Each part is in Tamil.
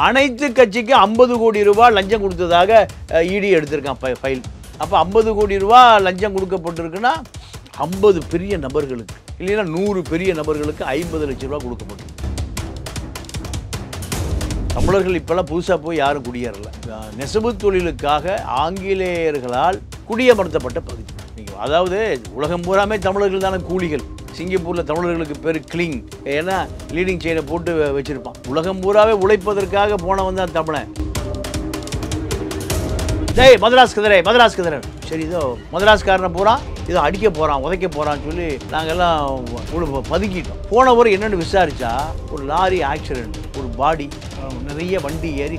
அனைத்து கட்சிக்கு 50 கோடி ரூபாய் லஞ்சம் கொடுத்ததாக இடி எடுத்திருக்கான் ஃபைல். அப்போ 50 கோடி ரூபாய் லஞ்சம் கொடுக்கப்பட்டிருக்குன்னா 50 பெரிய நபர்களுக்கு, இல்லைன்னா 100 பெரிய நபர்களுக்கு 50 லட்சம் ரூபா கொடுக்கப்பட்டிருக்கு. தமிழர்கள் இப்போல்லாம் புதுசாக போய் யாரும் குடியேறல. நெசவு தொழிலுக்காக ஆங்கிலேயர்களால் குடியமர்த்தப்பட்ட பகுதி. நீங்கள் அதாவது உலகம் பூராமே தமிழர்கள் தானே கூலிகள். சிங்கப்பூரில் தமிழர்களுக்கு பேர் கிளிங், ஏன்னா லீடிங் செயினை போட்டு வச்சுருப்பான். உலகம் பூராவே உழைப்பதற்காக போனவன் தான் தமிழன். டேய் மதராஸ் கதிரை சரி, இதோ மதராஸ்காரனை போகிறான், இதோ அடிக்க போகிறான், உதைக்க போகிறான்னு சொல்லி நாங்கள்லாம் பதுக்கிட்டோம். போனவர் என்னென்னு விசாரித்தா ஒரு லாரி ஆக்சிடென்ட், ஒரு பாடி, நிறைய வண்டி ஏறி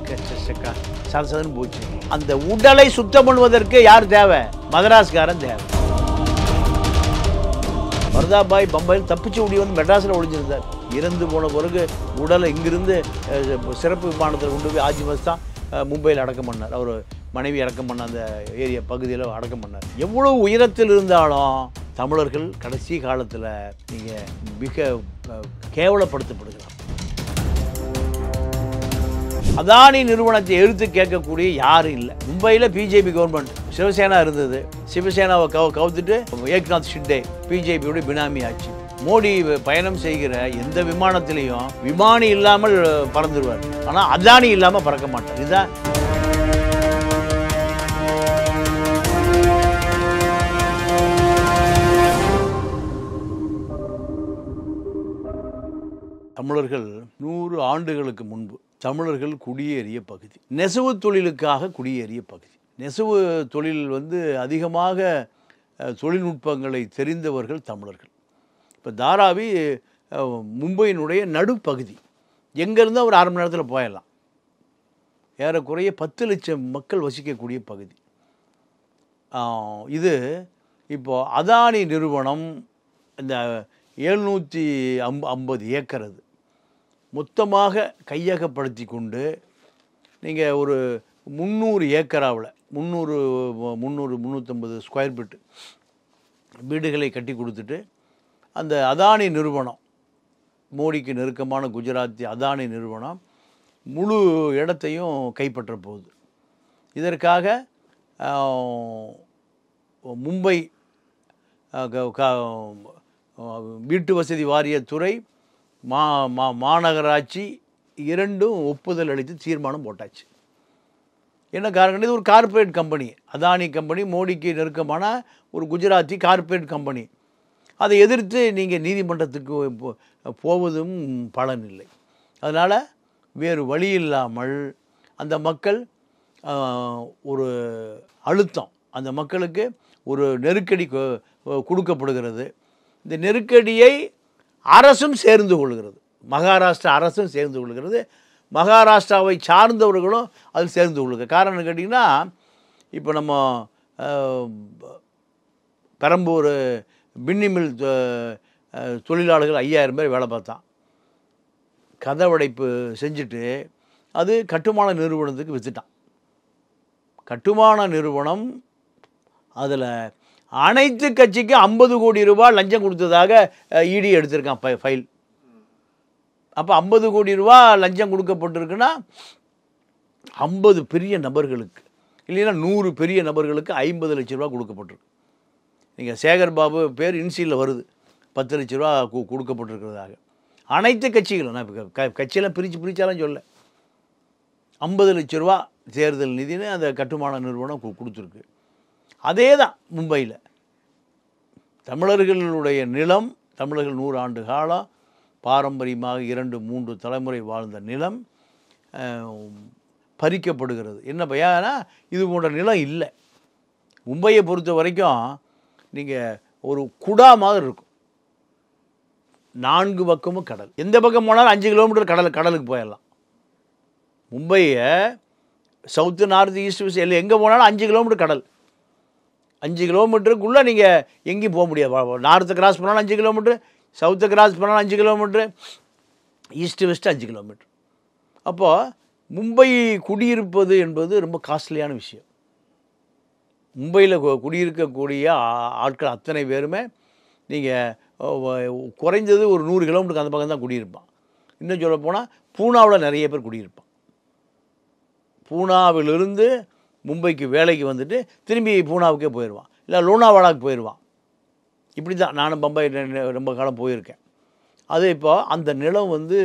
சதன்னு போச்சு. அந்த உடலை சுத்தம் பண்ணுவதற்கு யார் தேவை? மதராஸ்காரன் தேவை. வர்தாபாய் பம்பாயில் தப்பிச்சு ஓடி வந்து மெட்ராஸில் ஒழிஞ்சிருந்தார். இறந்து போன பிறகு உடலை இங்கிருந்து சிறப்பு விமானத்தில் கொண்டு போய் ஆஜி மஸ்தான் மும்பையில் அடக்கம் பண்ணார். அவர் மனைவி அடக்கம் பண்ண அந்த ஏரியா பகுதியில் அடக்கம் பண்ணார். எவ்வளோ உயரத்தில் இருந்தாலும் தமிழர்கள் கடைசி காலத்தில் நீங்கள் மிக கேவலப்படுத்தப்படுகிறார். அதானி நிறுவனத்தை எதிர்த்து கேட்கக்கூடிய யாரும் இல்லை. மும்பையில் பிஜேபி கவர்மெண்ட், சிவசேனா இருந்தது. சிவசேனாவை கவுத்துட்டு ஏக்நாத் ஷிண்டே பிஜேபியோட பினாமி ஆச்சு. மோடி பயணம் செய்கிற எந்த விமானத்திலையும் விமானி இல்லாமல் பறந்துடுவார், ஆனால் அதானி இல்லாமல் பறக்க மாட்டார். இதுதான் தமிழர்கள் 100 ஆண்டுகளுக்கு முன்பு தமிழர்கள் குடியேறிய பகுதி, நெசவு தொழிலுக்காக குடியேறிய பகுதி. நெசவு தொழில் அதிகமாக தொழில்நுட்பங்களை தெரிந்தவர்கள் தமிழர்கள். இப்போ தாராவி மும்பையினுடைய நடுப்பகுதி, எங்கேருந்து ஒரு 1/2 மணி நேரத்தில் போயிடலாம். ஏறக்குறைய 10 லட்சம் மக்கள் வசிக்கக்கூடிய பகுதி இது. இப்போது அதானி நிறுவனம் இந்த 750 ஏக்கர் அது மொத்தமாக கையகப்படுத்தி கொண்டு நீங்கள் ஒரு 300 ஏக்கராவில் 350 ஸ்கொயர் ஃபீட் வீடுகளை கட்டி கொடுத்துட்டு அந்த அதானி நிறுவனம், மோடிக்கு நெருக்கமான குஜராத்தி அதானி நிறுவனம் முழு இடத்தையும் கைப்பற்ற போகுது. இதற்காக மும்பை வீட்டு வசதி வாரியத்துறை, மாநகராட்சி இரண்டும் ஒப்புதல் அளித்து தீர்மானம் போட்டாச்சு. என்ன காரணம்? இது ஒரு கார்ப்பரேட் கம்பெனி, அதானி கம்பெனி, மோடிக்கு நெருக்கமான ஒரு குஜராத்தி கார்ப்பரேட் கம்பெனி. அதை எதிர்த்து நீங்கள் நீதிமன்றத்துக்கு போவதும் பலன் இல்லை. அதனால் வேறு வழி இல்லாமல் அந்த மக்கள் ஒரு அழுத்தம், அந்த மக்களுக்கு ஒரு நெருக்கடி கொடுக்கப்படுகிறது. இந்த நெருக்கடியை அரசும் சேர்ந்து கொள்கிறது, மகாராஷ்டிரா அரசும் சேர்ந்து கொள்கிறது, மகாராஷ்டிராவை சார்ந்தவர்களும் அதில் சேர்ந்து கொள்ளுங்க. காரணம் கேட்டிங்கன்னா, இப்போ நம்ம பெரம்பூர் பின்னிமில் தொழிலாளர்கள் 5000 பேர் வேலை பார்த்தான். கதவடைப்பு செஞ்சுட்டு அது கட்டுமான நிறுவனத்துக்கு விற்றுட்டான். கட்டுமான நிறுவனம் அதில் அனைத்து கட்சிக்கு 50 கோடி ரூபாய் லஞ்சம் கொடுத்ததாக இடி எடுத்திருக்கான் ஃபைல். அப்போ 50 கோடி ரூபா லஞ்சம் கொடுக்கப்பட்டிருக்குன்னா 50 பெரிய நபர்களுக்கு, இல்லைன்னா 100 பெரிய நபர்களுக்கு 50 லட்ச ரூபா கொடுக்கப்பட்டிருக்கு. நீங்கள் சேகர் பாபு பேர் இன்சியில் வருது, 10 லட்ச ரூபா கொடுக்கப்பட்டிருக்கிறதாக. அனைத்து கட்சிகளும், நான் இப்போ கட்சியெல்லாம் பிரித்தாலும் சொல்ல, 50 லட்ச ரூபா தேர்தல் நிதின்னு அந்த கட்டுமான நிறுவனம் கொடுத்துருக்கு. அதே தான் மும்பையில் தமிழர்களுடைய நிலம், தமிழர்கள் 100 ஆண்டு காலம் பாரம்பரியமாக 2-3 தலைமுறை வாழ்ந்த நிலம் பறிக்கப்படுகிறது. என்ன பையனா, இது போன்ற நிலம் இல்லை. மும்பையை பொறுத்த வரைக்கும் நீங்கள் ஒரு குடா மாதிரி இருக்கும், 4 பக்கமும் கடல். எந்த பக்கம் போனாலும் 5 கிலோமீட்டர் கடலுக்கு போயிடலாம். மும்பையை சவுத்து, நார்த்து, ஈஸ்ட், வெஸ்ட் எங்கே போனாலும் 5 கிலோமீட்டர் கடல். 5 கிலோமீட்டருக்குள்ளே நீங்கள் எங்கேயும் போக முடியாது. நார்த்தை கிராஸ் பண்ணாலும் 5 கிலோமீட்ரு, சவுத்தை கிராஸ் பண்ணாலும் 5 கிலோமீட்ரு, ஈஸ்ட்டு வெஸ்ட்டு 5 கிலோமீட்ரு. அப்போது மும்பை குடியிருப்பது என்பது ரொம்ப காஸ்ட்லியான விஷயம். மும்பையில் குடியிருக்கக்கூடிய ஆட்கள் அத்தனை பேருமே நீங்கள் குறைந்தது ஒரு 100 கிலோமீட்டருக்கு அந்த பக்கம் தான் குடியிருப்பான். இன்னும் சொல்ல போனால் பூனாவில் நிறைய பேர் குடியிருப்பான். பூனாவிலிருந்து மும்பைக்கு வேலைக்கு வந்துட்டு திரும்பி பூனாவுக்கே போயிடுவான், இல்லை லோனாவாலாவுக்கு போயிடுவான். இப்படி தான் நானும் பம்பாய் ரொம்ப காலம் போயிருக்கேன். அது இப்போ அந்த நிலம் வந்து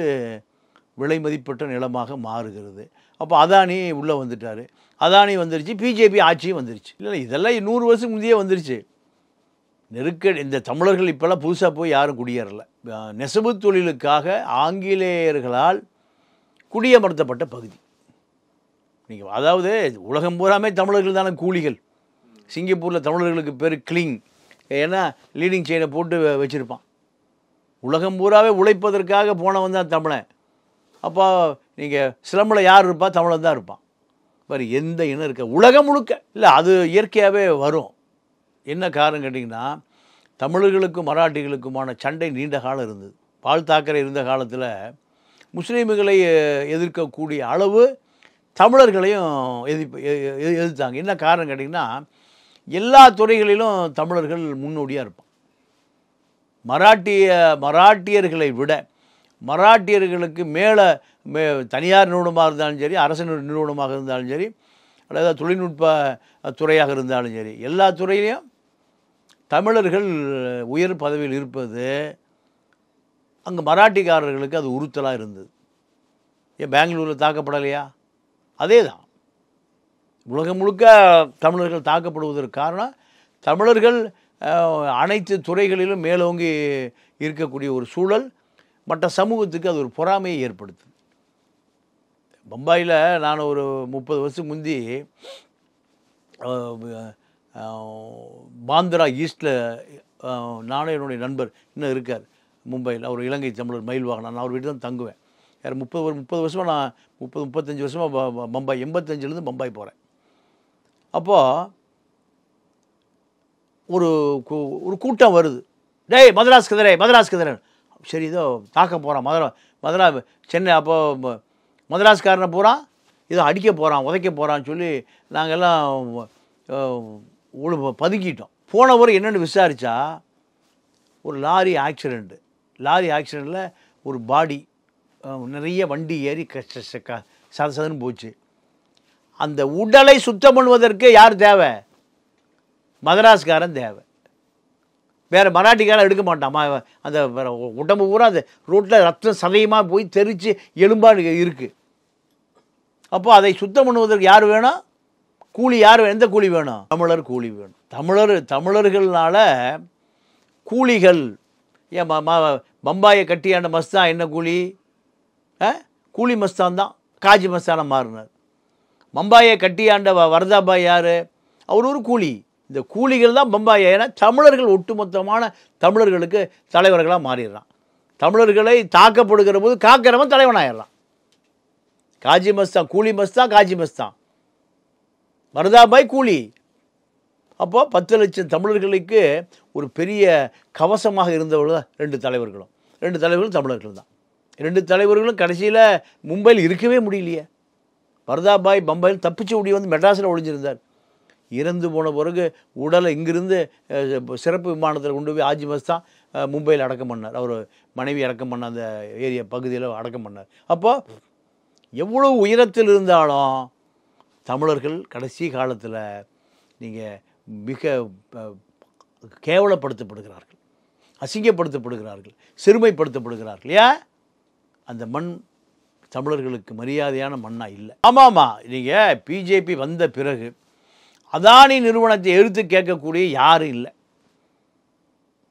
விலை மதிப்பற்ற நிலமாக மாறுகிறது. அப்போ அதானி உள்ளே வந்துட்டார். அதானி வந்துருச்சு, பிஜேபி ஆட்சியும் வந்துருச்சு. இல்லை இதெல்லாம் 100 வருஷத்துக்கு முந்தையே வந்துருச்சு. நெருக்கடி இந்த தமிழர்கள் இப்போல்லாம் புதுசாக போய் யாரும் குடியேறலை. நெசவு தொழிலுக்காக ஆங்கிலேயர்களால் குடியமர்த்தப்பட்ட பகுதி. நீங்கள் அதாவது உலகம் பூராமே தமிழர்கள் தானே கூலிகள். சிங்கப்பூரில் தமிழர்களுக்கு பேர் கிளிங், ஏன்னா லீடிங் செயினை போட்டு வச்சுருப்பான். உலகம் பூராவே உழைப்பதற்காக போனவன் தான் தமிழன். அப்போ நீங்கள் சிலம்பில் யார் இருப்பா? தமிழன் தான் இருப்பான். வேறு எந்த இனம் இருக்க உலகம் முழுக்க இல்லை, அது இயற்கையாகவே வரும். என்ன காரணம் கேட்டிங்கன்னா, தமிழர்களுக்கும் மராட்டிகளுக்குமான சண்டை நீண்ட காலம் இருந்தது. பால் தாக்கரே இருந்த காலத்தில் முஸ்லீம்களை எதிர்க்கக்கூடிய அளவு தமிழர்களையும் எதிர்த்தாங்க. என்ன காரணம் கேட்டிங்கன்னா, எல்லா துறைகளிலும் தமிழர்கள் முன்னோடியாக இருப்பான். மராட்டியர்களை விட மராட்டியர்களுக்கு மேலே தனியார் நிறுவனமாக இருந்தாலும் சரி, அரசு நிறுவனமாக இருந்தாலும் சரி, அல்லது தொழில்நுட்ப துறையாக இருந்தாலும் சரி, எல்லா துறையிலையும் தமிழர்கள் உயர் பதவியில் இருப்பது அங்கே மராட்டிக்காரர்களுக்கு அது உறுத்தலாக இருந்தது. ஏன் பெங்களூரில் தாக்கப்படலையா? அதே தான். உலகம் முழுக்க தமிழர்கள் தாக்கப்படுவதற்கு காரணம் தமிழர்கள் அனைத்து துறைகளிலும் மேலோங்கி இருக்கக்கூடிய ஒரு சூழல் மற்ற சமூகத்துக்கு அது ஒரு பொறாமையை ஏற்படுத்துது. பம்பாயில் நான் ஒரு 30 வருஷத்துக்கு முந்தி பாந்திரா ஈஸ்டில் நானும் என்னுடைய நண்பர் இன்னும் இருக்கார் மும்பையில், அவர் இலங்கை தமிழர் மயில் வாகனம், நான் அவர் வீட்டு தான் தங்குவேன். வேறு 30 வருஷமாக நான் 35 வருஷமாக பம்பாய், 85லேருந்து பம்பாய் போகிறேன். அப்போது ஒரு கூட்டம் வருது, டேய் மதராஸ் கதிரே. சரி, இதோ தாக்க போகிறான் மதுரா சென்னை. அப்போது மதராஸ்காரனை பூரா இதோ அடிக்க போகிறான், உதைக்க போகிறான்னு சொல்லி நாங்கள் எல்லாம் பதுக்கிட்டோம். போனவர் என்னென்னு விசாரித்தா, ஒரு லாரி ஆக்சிடெண்ட்டில் ஒரு பாடி நிறைய வண்டி ஏறி சதன்னு போச்சு. அந்த உடலை சுத்தம் பண்ணுவதற்கு யார் தேவை? மதராஸ்காரன் தேவை. வேறு மராட்டிக்காரன் எடுக்க மாட்டான். அந்த உடம்பு பூரா அந்த ரோட்டில் ரத்தம் சதையமாக போய் தெரித்து எலும்பாடு இருக்குது. அப்போ அதை சுத்தம் பண்ணுவதற்கு யார் வேணும்? கூலி யார் வேணும்? எந்த கூலி வேணும்? தமிழர் கூலி வேணும். தமிழர்கள்னால கூலிகள். ஏன் பம்பாயை கட்டியாண்ட மஸ்தான் என்ன கூலி? கூலி மஸ்தான் தான் காஜி மஸ்தானை மாறினார். பம்பாயை கட்டியாண்ட வரதாபாய் யார்? அவர் ஒரு கூலி. இந்த கூலிகள் தான் பம்பாயை. ஏன்னா தமிழர்கள் ஒட்டுமொத்தமான தமிழர்களுக்கு தலைவர்களாக மாறிடுறான். தமிழர்களை தாக்கப்படுகிற போது காக்கிறவன் தலைவனாயிடுறான். காஜி மஸ்தான், கூலி மஸ்தான், காஜி மஸ்தான், வரதாபாய் கூலி. அப்போது 10 லட்சம் தமிழர்களுக்கு ஒரு பெரிய கவசமாக இருந்தவர்கள் தான் 2 தலைவர்களும் தமிழர்கள் தான். 2 தலைவர்களும் கடைசியில் மும்பையில் இருக்கவே முடியலையே. வரதாபாய் பம்பாயில் தப்பிச்சு ஓடி வந்து மெட்ராஸில் ஒழிஞ்சிருந்தார். இறந்து போன பிறகு உடலை இங்கிருந்து சிறப்பு விமானத்தில் கொண்டு போய் ஆஜி மஸ்தான் மும்பையில் அடக்கம் பண்ணார். அவர் மனைவி அடக்கம் பண்ண அந்த ஏரியா பகுதியில் அடக்கம் பண்ணார். அப்போது எவ்வளோ உயரத்தில் இருந்தாலும் தமிழர்கள் கடைசி காலத்தில் நீங்கள் மிக கேவலப்படுத்தப்படுகிறார்கள், அசிங்கப்படுத்தப்படுகிறார்கள், சிறுமைப்படுத்தப்படுகிறார்கள். ஏன்? அந்த மண் தமிழர்களுக்கு மரியாதையான மண்ணாக இல்லை. ஆமாம்மா, நீங்கள் பிஜேபி வந்த பிறகு அதானி நிறுவனத்தை எதிர்த்து கேட்கக்கூடிய யாரும் இல்லை.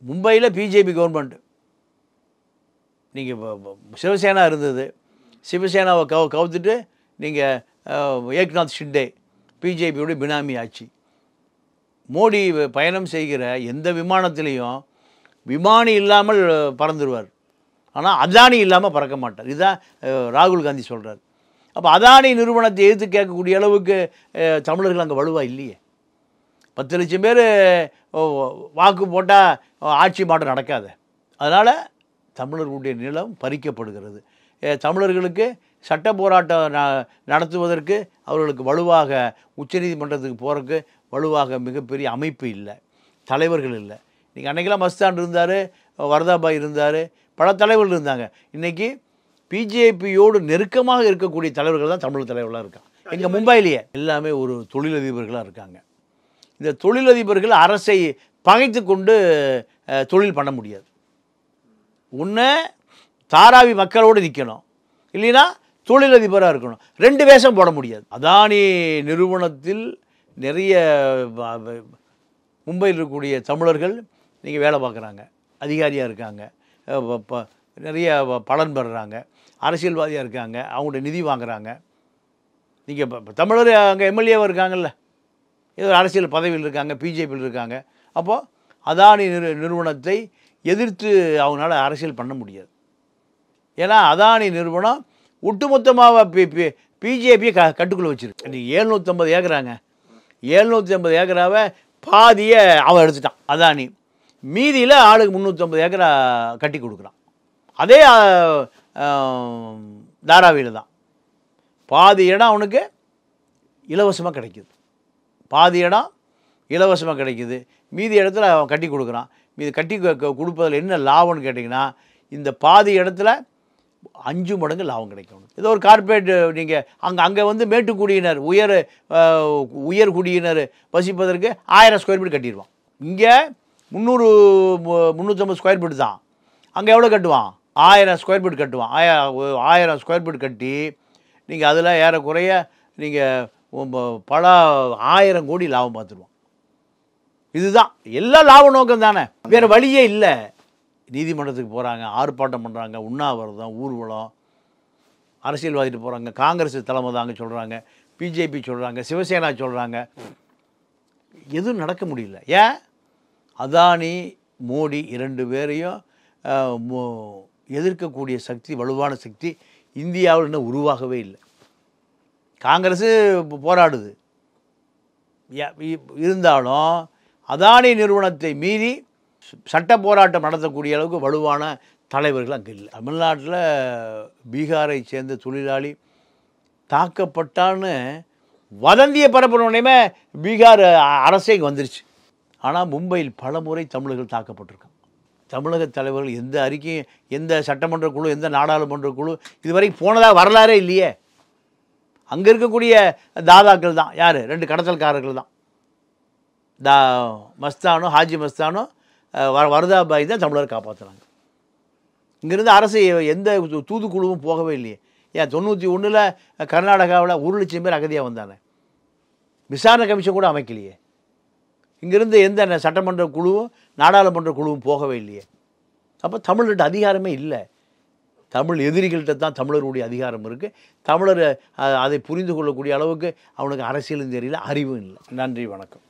மும்பையில் பிஜேபி கவர்மெண்ட், நீங்கள் சிவசேனா இருந்தது, சிவசேனாவை கவுத்துட்டு நீங்கள் ஏக்நாத் ஷிண்டே பிஜேபியோட பினாமி ஆட்சி. மோடி பயணம் செய்கிற எந்த விமானத்திலையும் விமானி இல்லாமல் பறந்துடுவார், ஆனால் அதானி இல்லாமல் பறக்க மாட்டார். இதுதான் ராகுல் காந்தி சொல்கிறார். அப்போ அதானி நிறுவனத்தை எதிர்த்து கேட்கக்கூடிய அளவுக்கு தமிழர்கள் அங்கே வலுவாக இல்லையே. 10 லட்சம் பேர் வாக்கு போட்டால் ஆட்சி மாற்றம் நடக்காது. அதனால் தமிழர்களுடைய நிலம் பறிக்கப்படுகிறது. தமிழர்களுக்கு சட்ட போராட்டம் நடத்துவதற்கு அவர்களுக்கு வலுவாக உச்சநீதிமன்றத்துக்கு போகிறதுக்கு வலுவாக மிகப்பெரிய அமைப்பு இல்லை, தலைவர்கள் இல்லை. இன்றைக்கி அன்றைக்கெல்லாம் மஸ்தான் இருந்தார், வரதாபாய் இருந்தார், பல தலைவர்கள் இருந்தாங்க. இன்றைக்கி பிஜேபியோடு நெருக்கமாக இருக்கக்கூடிய தலைவர்கள் தான் தமிழ் தலைவர்களாக இருக்காங்க. எங்கள் மும்பையிலேயே எல்லாமே ஒரு தொழிலதிபர்களாக இருக்காங்க. இந்த தொழிலதிபர்கள் அரசை பகைத்து கொண்டு தொழில் பண்ண முடியாது. ஒன்று தாராவி மக்களோடு நிற்கணும், இல்லைன்னா தொழிலதிபராக இருக்கணும். 2 வேஷம் போட முடியாது. அதானி நிறுவனத்தில் நிறைய மும்பையில் இருக்கக்கூடிய தமிழர்கள் நீங்கள் வேலை பார்க்குறாங்க, அதிகாரியாக இருக்காங்க, நிறைய பலன் பெறுறாங்க, அரசியல்வாதியாக இருக்காங்க, அவங்கள்ட்ட நிதி வாங்குகிறாங்க. நீங்கள் இப்போ தமிழர் அங்கே எம்எல்ஏவாக இருக்காங்கல்ல, ஏதோ அரசியல் பதவியில் இருக்காங்க, பிஜேபியில் இருக்காங்க. அப்போது அதானி நிறுவனத்தை எதிர்த்து அவங்களால அரசியல் பண்ண முடியாது. ஏன்னா அதானி நிறுவனம் ஒட்டுமொத்தமாக பிஜேபியை கட்டுக்குள்ளே வச்சுருக்கு. நீங்கள் 750 ஏக்கராங்க, 750 ஏக்கராவை பாதியை அவன் எடுத்துட்டான் அதானி. மீதியில் ஆளுக்கு 350 ஏக்கரா கட்டி கொடுக்குறான். அதே தாராவியில் தான் பாதி இடம் அவனுக்கு இலவசமாக கிடைக்குது, பாதி இடம் இலவசமாக கிடைக்குது, மீதி இடத்துல அவன் கட்டி கொடுக்குறான். மீதி கட்டி கொடுப்பதில் என்ன லாபம்னு கேட்டிங்கன்னா, இந்த பாதி இடத்துல 5 மடங்கு லாபம் கிடைக்கும். ஏதோ ஒரு கார்பரேட் நீங்கள் அங்கே வந்து மேட்டுக்குடியினர் உயர் குடியினர் வசிப்பதற்கு 1000 ஸ்கொயர் ஃபீட் கட்டிடுவான். இங்கே 350 ஸ்கொயர் ஃபீட் தான். அங்கே எவ்வளோ கட்டுவான்? 1000 ஸ்கொயர் ஃபீட் கட்டுவான். 1000 ஸ்கொயர் ஃபீட் கட்டி நீங்கள் அதில் ஏறக்குறைய நீங்கள் பல 1000 கோடி லாபம் பார்த்துருவான். இதுதான் எல்லாம் லாப நோக்கம் தானே, வேறு வழியே இல்லை. நீதிமன்றத்துக்கு போகிறாங்க, ஆர்ப்பாட்டம் பண்ணுறாங்க, உண்ணாவிரதம், ஊர்வலம், அரசியல்வாதிட்டு போகிறாங்க, காங்கிரஸ் தலைமை தாங்க சொல்கிறாங்க, பிஜேபி சொல்கிறாங்க, சிவசேனா சொல்கிறாங்க. எதுவும் நடக்க முடியல. ஏன்? அதானி மோடி 2 பேரையும் எதிர்க்கக்கூடிய சக்தி, வலுவான சக்தி இந்தியாவில் இன்னும் உருவாகவே இல்லை. காங்கிரஸு போராடுது, இருந்தாலும் அதானி நிறுவனத்தை மீறி சட்ட போராட்டம் நடத்தக்கூடிய அளவுக்கு வலுவான தலைவர்கள் அங்கே இல்லை. தமிழ்நாட்டில் பீகாரை சேர்ந்த தொழிலாளி தாக்கப்பட்டான்னு வதந்தியை பரப்புனோடனே பீகார் அரசே வந்துருச்சு. ஆனால் மும்பையில் பல முறை தமிழர்கள் தாக்கப்பட்டிருக்காங்க. தமிழக தலைவர்கள் எந்த அறிக்கையும், எந்த சட்டமன்ற குழு, எந்த நாடாளுமன்ற குழு இதுவரைக்கும் போனதாக வரலாறே இல்லையே. அங்கே இருக்கக்கூடிய தாதாக்கள் தான். யார்? 2 கடத்தல்காரர்கள் தான். மஸ்தானும் ஹாஜி மஸ்தானும் வரதாபாய் தான் தமிழர் காப்பாற்றுறாங்க. இங்கேருந்து அரசு எந்த தூதுக்குழுவும் போகவே இல்லையே. ஏன் 91 கர்நாடகாவில் 1 லட்சம் பேர் அகதியாக வந்தானே, விசாரணை கமிஷன் கூட அமைக்கலையே. இங்கேருந்து எந்த சட்டமன்ற குழுவும் நாடாளுமன்ற குழுவும் போகவே இல்லையே. அப்போ தமிழர்கிட்ட அதிகாரமே இல்லை. தமிழ் எதிரிகள்கிட்ட தான் தமிழருடைய அதிகாரம் இருக்குது. தமிழர் அதை புரிந்து கொள்ளக்கூடிய அளவுக்கு அவனுக்கு அரசியலும் தெரியல, அறிவும் இல்லை. நன்றி, வணக்கம்.